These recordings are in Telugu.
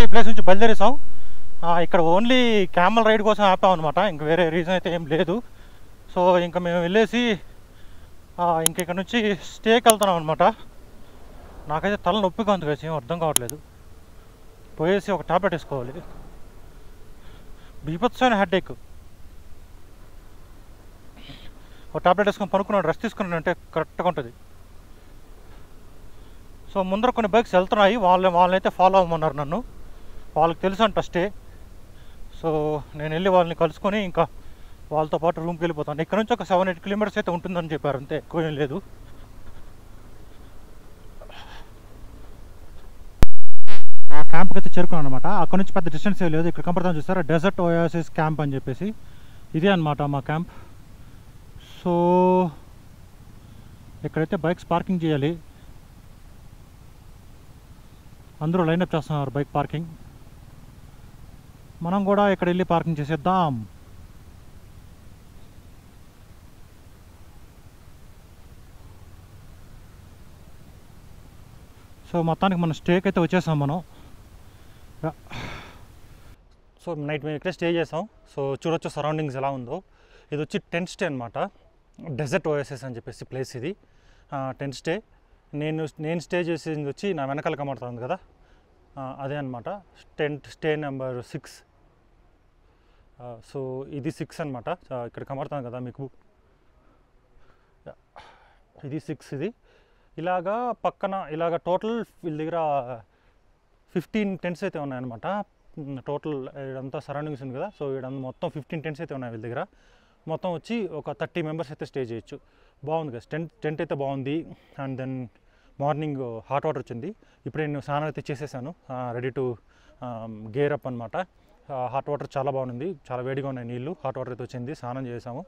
ఈ ప్లేస్ నుంచి బయలుదేరేసాం. ఇక్కడ ఓన్లీ క్యామల్ రైడ్ కోసం ఆపాం అనమాట, ఇంక వేరే రీజన్ అయితే ఏం లేదు. సో ఇంకా మేము వెళ్ళేసి ఇంక ఇక్కడ నుంచి స్టేకి వెళ్తున్నాం అనమాట. నాకైతే తల నొప్పిగా ఉంది కదా, ఏం అర్థం కావట్లేదు. పోయేసి ఒక టాబ్లెట్ వేసుకోవాలి. బీభత్సమైన హెడేక్. ఒక టాబ్లెట్ వేసుకొని పనుకున్నాడు, రెస్ట్ తీసుకున్నాడు అంటే కరెక్ట్గా ఉంటుంది. సో ముందర కొన్ని బైక్స్ వెళ్తున్నాయి, వాళ్ళనైతే ఫాలో అవ్వమన్నారు నన్ను. వాళ్ళకి తెలుసు అంట స్టే. సో నేను వెళ్ళి వాళ్ళని కలుసుకొని ఇంకా వాళ్ళతో పాటు రూమ్కి వెళ్ళిపోతాను. ఇక్కడ నుంచి ఒక 7-8 కిలోమీటర్స్ అయితే ఉంటుందని చెప్పారు, అంతే, ఎక్కువ ఏం లేదు. క్యాంప్కి అయితే చేరుకున్నాను అనమాట. అక్కడ నుంచి పెద్ద డిస్టెన్స్ ఏ లేదు. ఇక్కడ కనపడతాను చూస్తారా, డెజర్ట్ ఓయాసిస్ క్యాంప్ అని చెప్పేసి, ఇదే అనమాట మా క్యాంప్. సో ఇక్కడైతే బైక్స్ పార్కింగ్ చేయాలి. అందరూ లైన్అప్ చేస్తున్నారు బైక్ పార్కింగ్. మనం కూడా ఇక్కడ వెళ్ళి పార్కింగ్ చేసేద్దాం. సో మొత్తానికి మనం స్టేకి అయితే వచ్చేసాం మనం. సో నైట్ మేము ఇక్కడే స్టే చేసాం. సో చూడొచ్చు సరౌండింగ్స్ ఎలా ఉందో. ఇది వచ్చి టెంట్ స్టే అనమాట, డెజర్ట్ ఓఎస్ఎస్ అని చెప్పేసి ప్లేస్ ఇది. Tent stay. నేను స్టే చేసేది వచ్చి నా వెనకాల కనబడుతుంది కదా, అదే అనమాట టెంట్ స్టే నెంబర్ 6. సో ఇది 6 అనమాట. ఇక్కడ కనబడుతుంది కదా మీకు, ఇది 6. ఇది ఇలాగా పక్కన ఇలాగ టోటల్ వీళ్ళ దగ్గర 15 టెంట్స్ అయితే ఉన్నాయన్నమాట. టోటల్ ఇదంతా సరౌండింగ్స్ ఉంది కదా, సో ఇదంతా మొత్తం 15 టెంట్స్ అయితే ఉన్నాయి వీళ్ళ దగ్గర. మొత్తం వచ్చి ఒక 30 మెంబర్స్ అయితే స్టే చేయొచ్చు. బాగుంది కదా టెంట్ అయితే బాగుంది. And then morning hot water వచ్చింది. ఇప్పుడు నేను స్నానం అయితే చేసేసాను, రెడీ టు గేర్ అప్ అనమాట. హాట్ వాటర్ చాలా బాగుంది, చాలా వేడిగా ఉన్నాయి నీళ్ళు. హాట్ వాటర్ అయితే వచ్చింది, స్నానం చేసాము.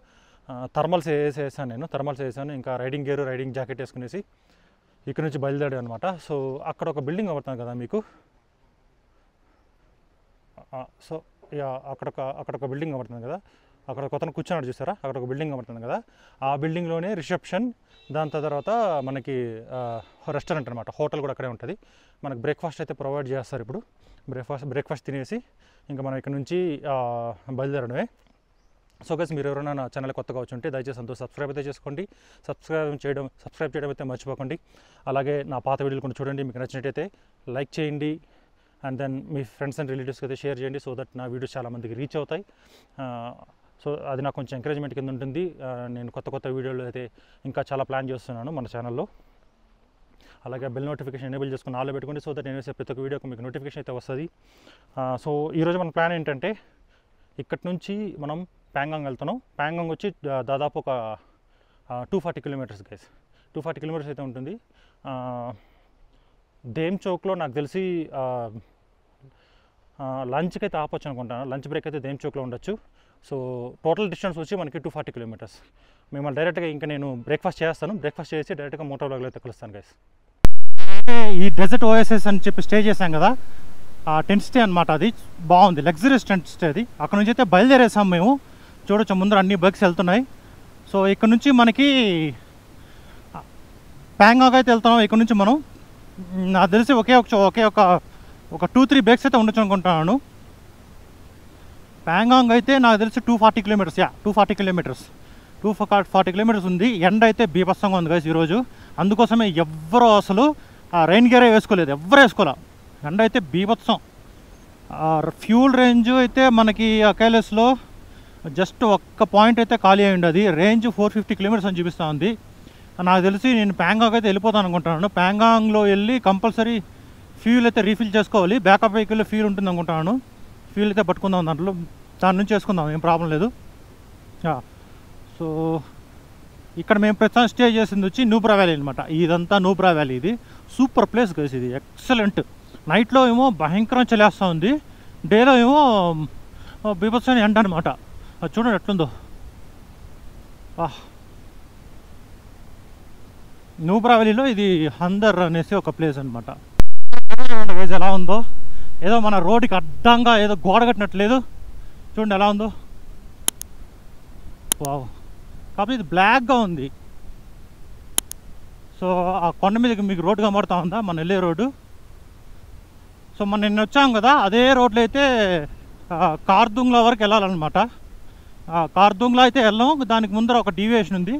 థర్మల్స్ వేసేసాను నేను, థర్మల్స్ వేసాను. ఇంకా రైడింగ్ గేరు, రైడింగ్ జాకెట్ వేసుకునేసి ఇక్కడ నుంచి బయలుదేరాడు అనమాట. సో అక్కడ ఒక బిల్డింగ్ అవుతుంది కదా మీకు. సో అక్కడ ఒక బిల్డింగ్ అవుతుంది కదా, అక్కడ కొత్తను కూర్చున్నాడు చూసారా, అక్కడ ఒక బిల్డింగ్ అవుతుంది కదా, ఆ బిల్డింగ్లోనే రిసెప్షన్, దాని తర్వాత మనకి రెస్టారెంట్ అనమాట, హోటల్ కూడా అక్కడే ఉంటుంది. మనకు బ్రేక్ఫాస్ట్ అయితే ప్రొవైడ్ చేస్తారు. ఇప్పుడు బ్రేక్ఫాస్ట్ తినేసి ఇంకా మనం ఇక్కడ నుంచి బయలుదేరడమే. సో గైస్, మీరు ఎవరైనా నా ఛానల్ కొత్తగా వచ్చి ఉంటే దయచేసి అంతా సబ్స్క్రైబ్ అయితే చేసుకోండి. సబ్స్క్రైబ్ చేయడం అయితే మర్చిపోకండి. అలాగే నా పాత వీడియోలు కొన్ని చూడండి, మీకు నచ్చినట్టయితే లైక్ చేయండి. అండ్ దెన్ మీ ఫ్రెండ్స్ అండ్ రిలేటివ్స్కి అయితే షేర్ చేయండి, సో దట్ నా వీడియోస్ చాలామందికి రీచ్ అవుతాయి. సో అది నాకు కొంచెం ఎంకరేజ్మెంట్ కింద ఉంటుంది. నేను కొత్త వీడియోలు అయితే ఇంకా చాలా ప్లాన్ చేస్తున్నాను మన ఛానల్లో. అలాగే బెల్ నోటిఫికేషన్ ఎనేబుల్ చేసుకుని ఆల్లో పెట్టుకోండి, సో దట్ నేను వేసే ప్రతి ఒక్క వీడియోకి మీకు నోటిఫికేషన్ అయితే వస్తుంది. సో ఈరోజు మన ప్లాన్ ఏంటంటే, ఇక్కడి నుంచి మనం ప్యాంగాంగ్ వెళ్తున్నాం. ప్యాంగాంగ్ వచ్చి దాదాపు ఒక 240 కిలోమీటర్స్ గైస్, 240 కిలోమీటర్స్ అయితే ఉంటుంది. దేమ్ చౌక్లో నాకు తెలిసి లంచ్కి అయితే ఆపొచ్చు అనుకుంటాను. లంచ్ బ్రేక్ అయితే దేమ్ చౌక్లో ఉండొచ్చు. సో టోటల్ డిస్టెన్స్ వచ్చి మనకి 240 కిలోమీటర్స్. మిమ్మల్ని డైరెక్ట్గా ఇంకా నేను బ్రేక్ఫాస్ట్ చేస్తాను, బ్రేక్ఫాస్ట్ చేసి డైరెక్ట్గా మోటార్ బ్లాగ్లో అయితే కలుస్తాను గైస్. ఈ డెజర్ట్ ఓఎస్ఎస్ అని చెప్పి స్టే చేశాం కదా, ఆ టెంట్ స్టే అనమాట. అది బాగుంది, లగ్జరీస్ టెంట్ స్టే అది. అక్కడ నుంచి అయితే బయలుదేరేసాం మేము. చూడొచ్చు ముందర అన్ని బైక్స్ వెళ్తున్నాయి. సో ఇక్కడ నుంచి మనకి ప్యాంగాంగ్ అయితే వెళ్తున్నాం. ఇక్కడ నుంచి మనం నాకు తెలిసి ఒకే ఒక 2-3 బైక్స్ అయితే ఉండొచ్చు అనుకుంటున్నాను. ప్యాంగాంగ్ అయితే నాకు తెలిసి 240 కిలోమీటర్స్, 240 కిలోమీటర్స్, 240 కిలోమీటర్స్ ఉంది. ఎండ అయితే బీభత్సంగా ఉంది గైస్ ఈరోజు. అందుకోసమే ఎవ్వరూ అసలు రైన్ గేరే వేసుకోలేదు, ఎవ్వరు వేసుకోలే. ఎండ అయితే బీభత్సం. ఫ్యూల్ రేంజ్ అయితే మనకి అకైలెస్లో జస్ట్ ఒక్క పాయింట్ అయితే ఖాళీ అయ్యి ఉండదు. రేంజ్ 450 కిలోమీటర్స్ అని చూపిస్తూ ఉంది. నాకు తెలిసి నేను ప్యాంగాంగ్ అయితే వెళ్ళిపోతాను అనుకుంటున్నాను. ప్యాంగాంగ్లో వెళ్ళి కంపల్సరీ ఫ్యూల్ అయితే రీఫిల్ చేసుకోవాలి. బ్యాకప్ వెహికల్లో ఫ్యూల్ ఉంటుంది అనుకుంటున్నాను. ఫ్యూల్ అయితే పట్టుకుందాం, దాని నుంచి వేసుకుందాం, ఏం ప్రాబ్లం లేదు. సో ఇక్కడ మేము ప్రస్తుతం స్టే చేసింది వచ్చి నూబ్రా వ్యాలీ అనమాట. ఇదంతా నూబ్రా వ్యాలీ. ఇది సూపర్ ప్లేస్ గైస్, ఇది ఎక్సలెంట్. నైట్లో ఏమో భయంకరం చలేస్తూ ఉంది, డేలో ఏమో బీభత్సమైన ఎండ అనమాట. అది చూడండి ఎట్లుందో. నూబ్రా వ్యాలీలో ఇది హందర్ అనేసి ఒక ప్లేస్ అనమాట. గైస్ ఎలా ఉందో, ఏదో మన రోడ్డుకి అడ్డంగా ఏదో గోడ కట్టినట్లేదు. చూడండి ఎలా ఉందో. వావ్, కాకపోతే ఇది బ్లాక్గా ఉంది. సో ఆ కొండ మీదకి మీకు రోడ్డు కనబడుతూ ఉందా, మన వెళ్ళే రోడ్డు. సో మనం నిన్న వచ్చాం కదా, అదే రోడ్లో అయితే కార్దుంగ్లా వరకు వెళ్ళాలన్నమాట. కార్దుంగ్లా అయితే వెళ్ళాం, దానికి ముందర ఒక డీవియేషన్ ఉంది.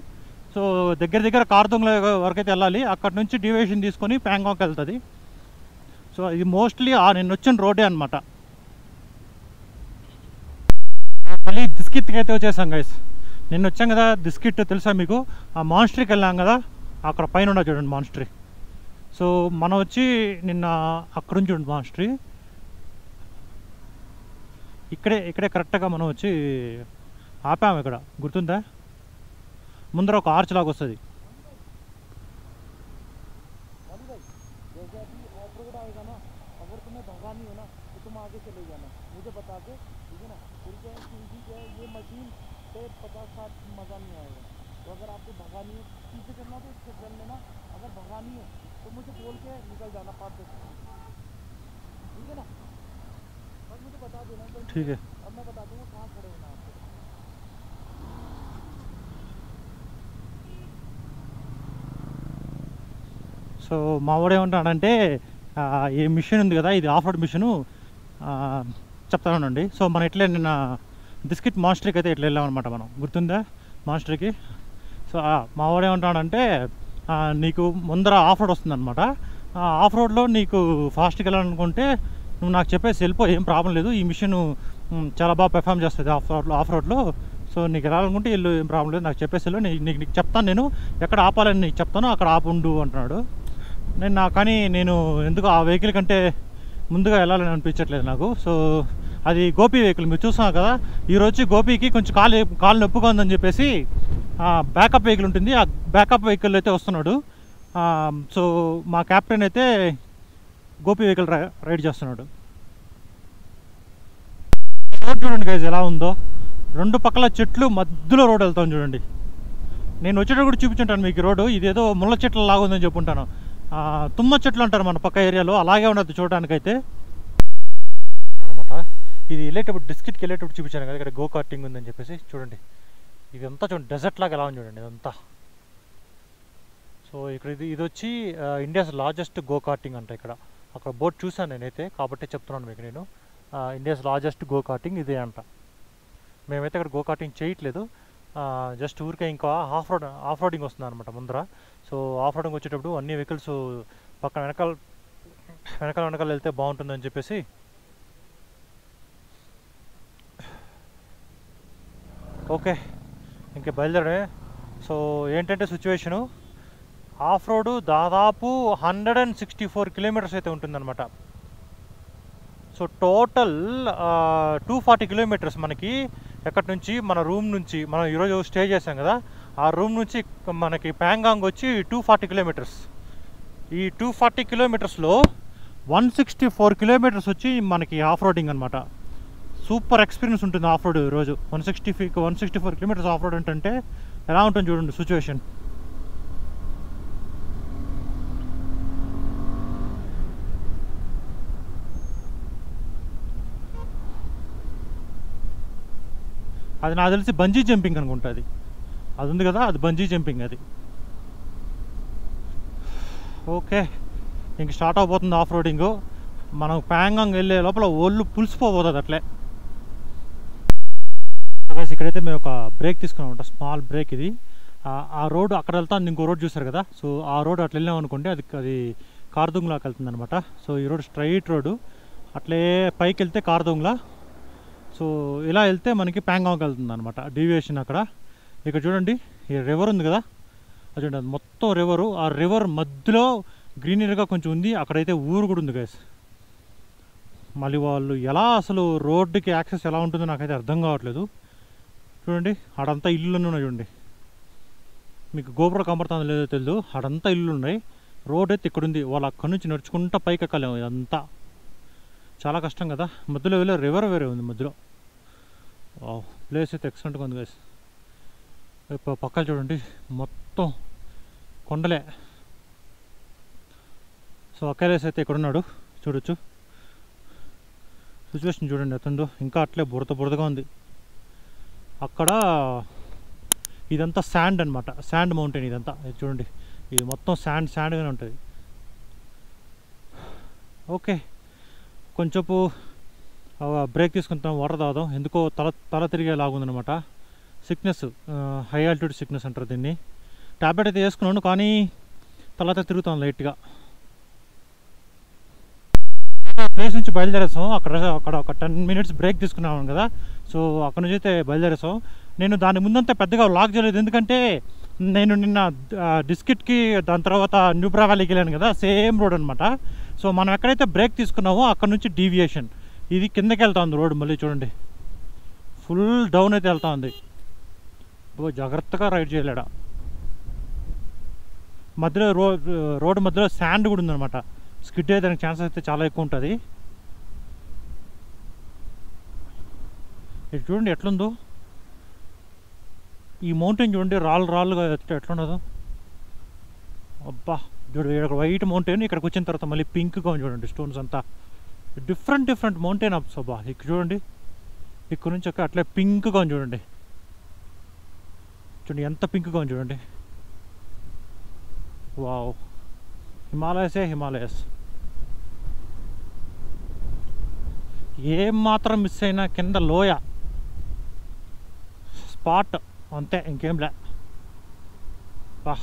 సో దగ్గర కార్దుంగ్లా వరకు అయితే వెళ్ళాలి. అక్కడ నుంచి డీవియేషన్ తీసుకొని ప్యాంగాంగ్ వెళ్తుంది. సో ఇది మోస్ట్లీ నిన్న వచ్చిన రోడ్డే అనమాట. మళ్ళీ దిస్కిట్కి అయితే వచ్చేసాం గైస్. నిన్న వచ్చాం కదా దిస్కిట్, తెలుసా మీకు? ఆ మాన్స్ట్రీకి వెళ్ళాం కదా, అక్కడ పైన ఉన్న చూడండి మాన్స్ట్రీ. సో మనం వచ్చి నిన్న అక్కడ నుంచి చూడండి మాన్స్ట్రీ, ఇక్కడే కరెక్ట్గా మనం వచ్చి ఆపాము. ఇక్కడ గుర్తుందా, ముందర ఒక ఆర్చ్ లాగా వస్తుంది. ठीक है. సో మా వాడు ఏమంటాడంటే, ఈ మిషన్ ఉంది కదా, ఇది ఆఫ్ రోడ్ మిషను చెప్తానండి. సో మనం ఇట్లే నిన్న బిస్కెట్ మాన్స్టర్కి అయితే ఇట్లా వెళ్ళామన్నమాట. మనం గుర్తుందా మాన్స్టర్కి? సో మా వాడు ఏమంటాడంటే, నీకు ముందర ఆఫ్ రోడ్ వస్తుందన్నమాట. ఆఫ్ రోడ్లో నీకు ఫాస్ట్గా వెళ్ళాలనుకుంటే నువ్వు నాకు చెప్పేసి వెళ్ళిపో, ఏం ప్రాబ్లం లేదు, ఈ మిషన్ చాలా బాగా పెర్ఫామ్ చేస్తుంది ఆఫ్ రోడ్లో. సో నీకు వెళ్ళాలనుకుంటే వెళ్ళు, ఏం ప్రాబ్లం లేదు, నాకు చెప్పేసి వెళ్ళు, నీకు చెప్తాను, నేను ఎక్కడ ఆపాలని నీకు చెప్తాను, అక్కడ ఆపుండు అంటున్నాడు. కానీ నేను ఎందుకు ఆ వెహికల్ కంటే ముందుగా వెళ్ళాలని అనిపించట్లేదు నాకు. సో అది గోపి వెహికల్, మీరు చూస్తున్నారు కదా. ఈరోజు గోపికి కొంచెం కాలు నొప్పిగా ఉందని చెప్పేసి బ్యాకప్ వెహికల్ ఉంటుంది, ఆ బ్యాకప్ వెహికల్ అయితే వస్తున్నాడు. సో మా కెప్టెన్ అయితే గోపి వెహికల్ రైడ్ చేస్తున్నాడు. రోడ్ చూడండి గైజ్ ఎలా ఉందో, రెండు పక్కల చెట్లు, మధ్యలో రోడ్ వెళ్తాం చూడండి. నేను వచ్చేటప్పుడు కూడా చూపించుంటాను మీకు రోడ్డు. ఇదేదో ముళ్ళ చెట్ల లాగా ఉందని చెప్పుంటాను. తుమ్మ చెట్లు అంటారు మన పక్క ఏరియాలో, అలాగే ఉండదు చూడడానికైతే అనమాట. ఇది వెళ్ళేటప్పుడు డిస్కిట్కి వెళ్ళేటప్పుడు చూపించాను కదా, ఇక్కడ గో కార్టింగ్ ఉందని చెప్పేసి. చూడండి ఇదంతా చూడండి, డెజర్ట్ లాగా ఎలా ఉంది చూడండి ఇదంతా. సో ఇక్కడ ఇది వచ్చి ఇండియాస్ లార్జెస్ట్ గో కార్టింగ్ అంట. ఇక్కడ అక్కడ బోర్డు చూసాను నేనైతే, కాబట్టి చెప్తున్నాను మీకు నేను. ఇండియాస్ లార్జెస్ట్ గో కార్టింగ్ ఇదే అంట. మేమైతే ఇక్కడ గో కార్టింగ్ చేయట్లేదు, జస్ట్ ఊరికే ఇంకా ఆఫ్ రోడింగ్ వస్తుంది అనమాట ముందర. సో ఆఫ్ రోడింగ్ వచ్చేటప్పుడు అన్ని వెహికల్స్ పక్కన వెనకాల వెళ్తే బాగుంటుందని చెప్పేసి. ఓకే ఇంక బయలుదేరే. సో ఏంటంటే సిచ్యువేషను, ఆఫ్ రోడ్ దాదాపు 164 కిలోమీటర్స్ అయితే ఉంటుందన్నమాట. సో టోటల్ 240 కిలోమీటర్స్ మనకి ఎక్కడి నుంచి, మన రూమ్ నుంచి, మనం ఈరోజు స్టే చేసాం కదా, ఆ రూమ్ నుంచి మనకి ప్యాంగాంగ్ వచ్చి 240 కిలోమీటర్స్. ఈ 240 కిలోమీటర్స్లో 164 కిలోమీటర్స్ వచ్చి మనకి ఆఫ్ రోడింగ్ అనమాట. సూపర్ ఎక్స్పీరియన్స్ ఉంటుంది ఆఫ్ రోడ్ ఈరోజు. 164 కిలోమీటర్స్ ఆఫ్ రోడ్ అంటే ఎలా ఉంటుంది చూడండి సిచ్యువేషన్. అది నాకు తెలిసి బంజీ జంపింగ్ అనుకుంటా, అది ఉంది కదా, అది బంజీ జంపింగ్ అది. ఓకే ఇంక స్టార్ట్ అవబోతుంది ఆఫ్ రోడింగు. మనం ప్యాంగాంగ్ వెళ్ళే లోపల ఒళ్ళు పులిసిపోతుంది అట్లే. ఇక్కడైతే మేము ఒక బ్రేక్ తీసుకున్నామంట, స్మాల్ బ్రేక్ ఇది. ఆ రోడ్ అక్కడ వెళ్తాను, ఇంకో రోడ్ చూసారు కదా. సో ఆ రోడ్ అట్లా వెళ్ళాం అనుకోండి, అది కార్దుంగ్లాకి వెళ్తుంది అనమాట. సో ఈ రోడ్ స్ట్రైట్ రోడ్డు, అట్లే పైకి వెళ్తే కార్దుంగ్లా. సో ఇలా వెళ్తే మనకి ప్యాంగాంగ్ వెళ్తుంది అనమాట, డీవియేషన్ అక్కడ. ఇక్కడ చూడండి ఈ రివర్ ఉంది కదా, అది చూడండి, అది మొత్తం రివరు. ఆ రివర్ మధ్యలో గ్రీనరీగా కొంచెం ఉంది, అక్కడైతే ఊరు కూడా ఉంది గైస్. మళ్ళీ వాళ్ళు ఎలా అసలు రోడ్డుకి యాక్సెస్ ఎలా ఉంటుందో నాకైతే అర్థం కావట్లేదు. చూడండి ఆడంతా ఇల్లు ఉన్నాయి చూడండి, మీకు గోపురం కనబడుతుందో లేదో తెలియదు, ఆడంతా ఇల్లు ఉన్నాయి. రోడ్ అయితే ఇక్కడ ఉంది, వాళ్ళు అక్కడి నుంచి నడుచుకుంటా పైకి ఎక్కలేము, ఇదంతా చాలా కష్టం కదా. మధ్యలో వెళ్ళే రివర్ వేరే ఉంది మధ్యలో. ప్లేస్ అయితే ఎక్సలెంట్గా ఉంది గైస్. పక్కన చూడండి మొత్తం కొండలే. సో అక్కలేస్ అయితే ఇక్కడ ఉన్నాడు చూడొచ్చు. సిచ్యువేషన్ చూడండి ఎత్తుందో, ఇంకా అట్లే బురదగా ఉంది అక్కడ. ఇదంతా శాండ్ అనమాట, శాండ్ మౌంటైన్ ఇదంతా. ఇది చూడండి, ఇది మొత్తం శాండ్గానే ఉంటుంది. ఓకే కొంచెంపు బ్రేక్ తీసుకుంటాం, వాటర్ తాగుదాం. ఎందుకో తల తిరిగే లాగుందనమాట. సిక్నెస్, హై ఆల్టిట్యూడ్ సిక్నెస్ అంటారు దీన్ని. ట్యాబ్లెట్ అయితే వేసుకున్నాను, కానీ తలతో తిరుగుతాను లైట్గా. ప్లేస్ నుంచి బయలుదేరేసాం. అక్కడ ఒక 10 minutes బ్రేక్ తీసుకున్నాను కదా, సో అక్కడ నుంచి అయితే బయలుదేరేసాం. నేను దాని ముందంతా పెద్దగా వ్లాగ్ చేయలేదు, ఎందుకంటే నేను నిన్న డిస్కిట్కి, దాని తర్వాత న్యూబ్రా వ్యాలీకి వెళ్ళాను కదా, సేమ్ రోడ్ అనమాట. సో మనం ఎక్కడైతే బ్రేక్ తీసుకున్నామో అక్కడ నుంచి డీవియేషన్, ఇది కిందకి వెళ్తా ఉంది రోడ్. మళ్ళీ చూడండి, ఫుల్ డౌన్ అయితే వెళ్తా ఉంది. జాగ్రత్తగా రైడ్ చేయలేడా. మధ్యలో రోడ్ మధ్యలో శాండ్ కూడా ఉందన్నమాట. స్కిడ్ అయ్యేదానికి ఛాన్సెస్ అయితే చాలా ఎక్కువ ఉంటుంది. ఇది చూడండి ఎట్లుందో, ఈ మౌంటైన్ చూడండి, రాళ్ళుగా ఎట్లున్నదో. అబ్బా చూడండి, ఇక్కడ వైట్ మౌంటైన్, ఇక్కడికి వచ్చిన తర్వాత మళ్ళీ పింక్గా చూడండి స్టోన్స్ అంతా. Different mountain ups. అబ్బా ఇక్కడ చూడండి, ఇక్కడ నుంచి అట్లే పింక్గా చూడండి. చూడండి ఎంత పింక్గా ఉంది చూడండి. వావ్, హిమాలయస్. ఏం మాత్రం మిస్ అయినా కింద లోయ స్పాట్ అంతే, ఇంకేం లే. బా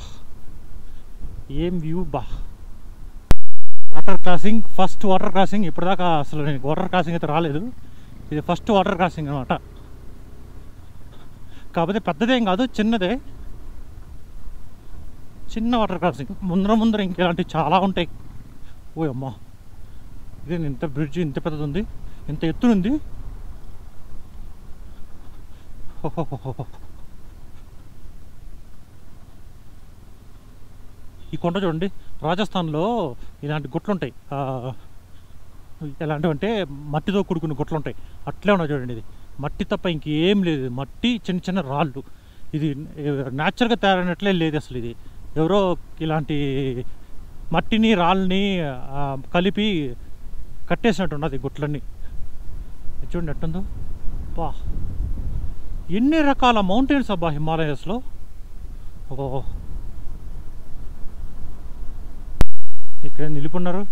ఏం వ్యూ. బా water crossing, first water crossing. ఇప్పటిదాకా అసలు నేను వాటర్ క్రాసింగ్ అయితే రాలేదు, ఇది ఫస్ట్ వాటర్ క్రాసింగ్ అనమాట. కాకపోతే పెద్దదేం కాదు, చిన్నదే, చిన్న వాటర్ క్రాసింగ్. ముందర ఇంకేలాంటివి చాలా ఉంటాయి. ఓ అమ్మా, ఇదే ఇంత బ్రిడ్జ్ ఇంత పెద్దది ఉంది, ఇంత ఎత్తునుంది. ఈ కొండ చూడండి, రాజస్థాన్లో ఇలాంటి గుట్లు ఉంటాయి. ఎలాంటివి అంటే మట్టితో కూడుకున్న గుట్లు ఉంటాయి, అట్లే ఉన్నాయి చూడండి. ఇది మట్టి తప్ప ఇంకేం లేదు, మట్టి, చిన్న రాళ్ళు. ఇది న్యాచురల్గా తయారైనట్లే లేదు అసలు. ఇది ఎవరో ఇలాంటి మట్టిని రాళ్ళని కలిపి కట్టేసినట్టు ఉన్నది గుట్లన్నీ. చూడండి ఎట్టుందో. బా ఎన్ని రకాల మౌంటైన్స్ అబ్బా హిమాలయస్లో. ఓ ఇక్కడ నిలిపున్నారు,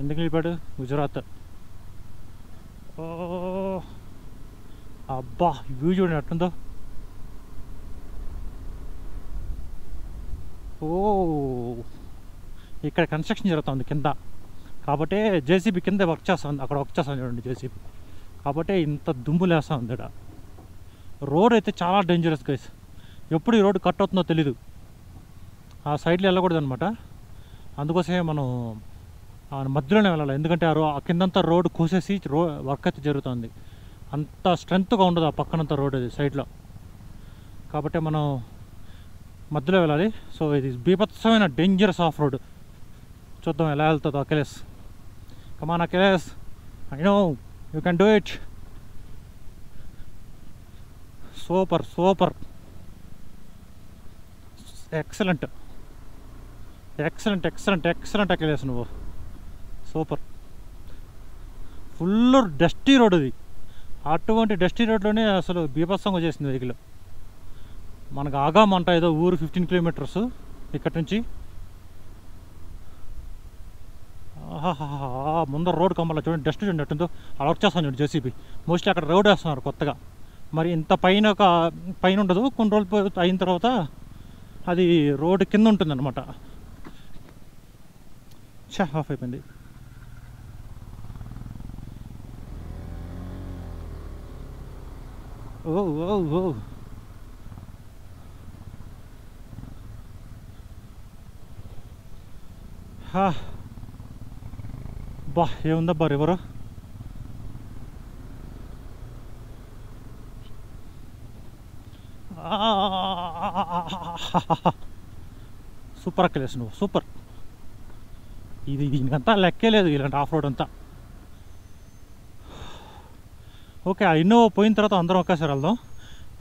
ఎందుకు నిలిపాడు? గుజరాత్. ఓ అబ్బా వ్యూ చూడండి ఎట్టుందో. ఓ ఇక్కడ కన్స్ట్రక్షన్ జరుగుతుంది కింద, కాబట్టి జేసీబీ కింద వర్క్ చేస్తుంది, అక్కడ వర్క్ చేస్తాను చూడండి జేసీబీ. కాబట్టి ఇంత దుమ్ము లేస్తూ ఉంది ఇక్కడ. రోడ్ అయితే చాలా డేంజరస్ గైస్, ఎప్పుడు ఈ రోడ్డు కట్ అవుతుందో తెలీదు. ఆ సైడ్లో వెళ్ళకూడదు అనమాట, అందుకోసమే మనం మధ్యలోనే వెళ్ళాలి. ఎందుకంటే ఆ కిందంతా రోడ్డు కోసేసి వర్క్ అయితే జరుగుతుంది. అంత స్ట్రెంత్గా ఉండదు ఆ పక్కనంతా రోడ్, అది సైడ్లో. కాబట్టి మనం మధ్యలో వెళ్ళాలి. సో ఇది బీభత్సమైన డేంజరస్ ఆఫ్ రోడ్. చూద్దాం ఎలా వెళ్తుందో Akhilesh. Come on Akhilesh, I know you can do it. Super, excellent Akhilesh, నువ్వు సూపర్. ఫుల్ డస్టీ రోడ్ ఇది. అటువంటి డస్టీ రోడ్లోనే అసలు బీభత్సంగా చేసింది వెహికల్. మనకు ఆగామంట ఏదో ఊరు 15 kilometers ఇక్కడి నుంచి. ముందర రోడ్ కమ్మలో చూడండి, డస్ట్ చూడండి అట్టుందో. అలా వచ్చేస్తాను చూడండి జేసీబీ. మోస్ట్లీ అక్కడ రోడ్ వేస్తున్నారు కొత్తగా. మరి ఇంత పైన ఉండదు, కొన్ని రోజులు అయిన తర్వాత అది రోడ్ కింద ఉంటుంది అనమాట. ఆఫ్ అయిపోయింది. ఓ బా ఏముందబ్బా రివరు. సూపర్ అఖిలేష్, నువ్వు సూపర్. ఇది దీనికంతా లెక్కే లేదు ఇలాంటి ఆఫ్ రోడ్ అంతా. ఓకే, ఆ ఇన్నోవా పోయిన తర్వాత అందరం ఒకేసారి వెళ్దాం,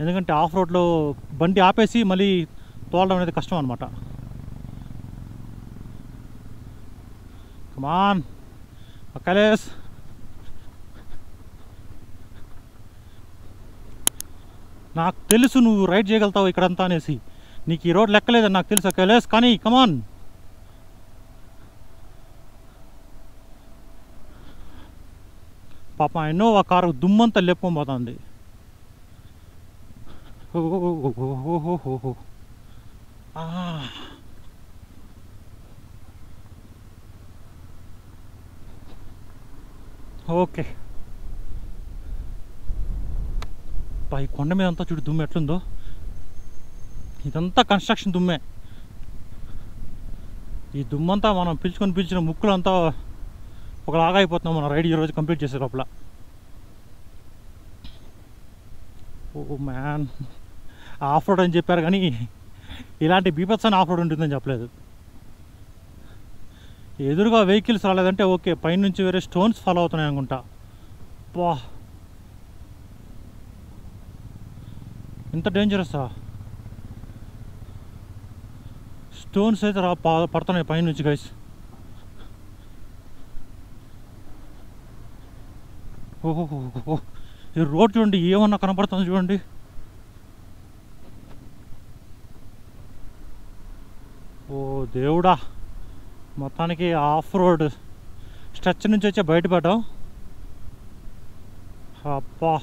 ఎందుకంటే ఆఫ్ రోడ్లో బండి ఆపేసి మళ్ళీ తోలడం అనేది కష్టం అనమాట. కమాన్ అఖిలేష్. నాకు తెలుసు నువ్వు రైడ్ చేయగలుగుతావు ఇక్కడంతా అనేసి, నీకు ఈ రోడ్ లెక్కలేదని నాకు తెలుసు అఖిలేష్, కానీ కమాన్. పాప ఇన్నోవా కారు దుమ్మంతా లేపుకోబోతుంది. ఓకే, ఈ కొండ మీద అంతా చూడు దుమ్ము ఎట్లుందో. ఇదంతా కన్స్ట్రక్షన్ దుమ్మే. ఈ దుమ్మంతా మనం పిలిచిన ముక్కులంతా ఒకలాగా అయిపోతున్నాం మనం రైడ్ ఈరోజు కంప్లీట్ చేసే లోపల. ఓ మ్యాన్, ఆఫ్ రోడ్ అని చెప్పారు కానీ ఇలాంటి బీభత్సని ఆఫ్ రోడ్ ఉంటుందని చెప్పలేదు. ఎదురుగా వెహికల్స్ రాలేదంటే ఓకే, పైనుంచి వేరే స్టోన్స్ ఫాలో అవుతున్నాయి అనుకుంటా. వా, ఇంత డేంజరస్సా? స్టోన్స్ అయితే పడుతున్నాయి పైనుంచి గైస్. ఓహో, ఈ రోడ్ చూడండి ఏమన్నా కనపడుతుంది చూడండి. ఓ దేవుడా, మొత్తానికి ఆఫ్ రోడ్ స్ట్రెచ్ నుంచి వచ్చి బయటపడ్డాం. అబ్బా,